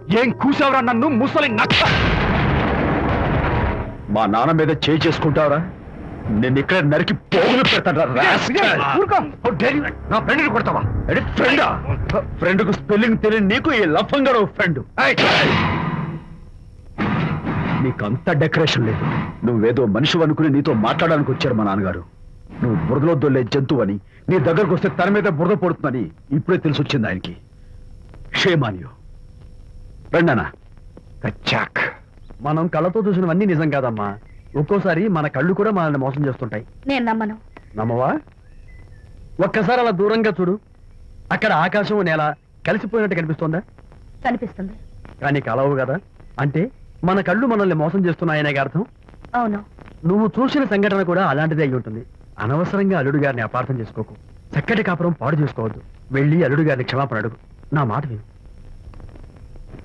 ఏం కూసావురా నన్ను ముసలి నక్క? మా నాన్న మీద చేయి చేసుకుంటావురా? నేను ఇక్కడ నరికి పోగులు పెడతాను. నా ఫ్రెండ్ కొడతావా? ఫ్రెండా? ఫ్రెండ్ కు స్పెల్లింగ్ తెలియని నీకు ఈ లఫంగా ఫ్రెండ్. నీకంత డెకరేషన్ లేదు. నువ్వేదో మనిషి అనుకుని నీతో మాట్లాడడానికి వచ్చారు మా నాన్నగారు. నువ్వు బురదలో దొల్లే జంతువు అని, నీ దగ్గరకు వస్తే తన మీద బురద పడుతుందని ఇప్పుడే తెలిసి వచ్చింది ఆయనకి. షేమానియో రండనా. కచ్చాక్. మనం కళ్ళతో చూసినవన్నీ నిజం కాదమ్మా. ఒక్కోసారి మన కళ్ళు కూడా మనల్ని మోసం చేస్తుంటాయి. నేను నమ్మను. నమ్మవా? ఒక్కసారి అలా దూరంగా చూడు. అక్కడ ఆకాశం నేల కలిసిపోయినట్టు కనిపిస్తోందా? కనిపిస్తుంది. కానీ కలవు కదా. అంటే మన కళ్ళు మనల్ని మోసం చేస్తున్నాయనే అర్థం. అవును. నువ్వు చూసిన సంఘటన కూడా అలాంటిదే అయి ఉంటుంది. అనవసరంగా అల్లుడు గారిని అపార్థం చేసుకోకు. చక్కటి కాపురం పాడు చేసుకోవద్దు. వెళ్ళి అల్లుడు గారిని క్షమాపణ అడుగు. నా మాట విను.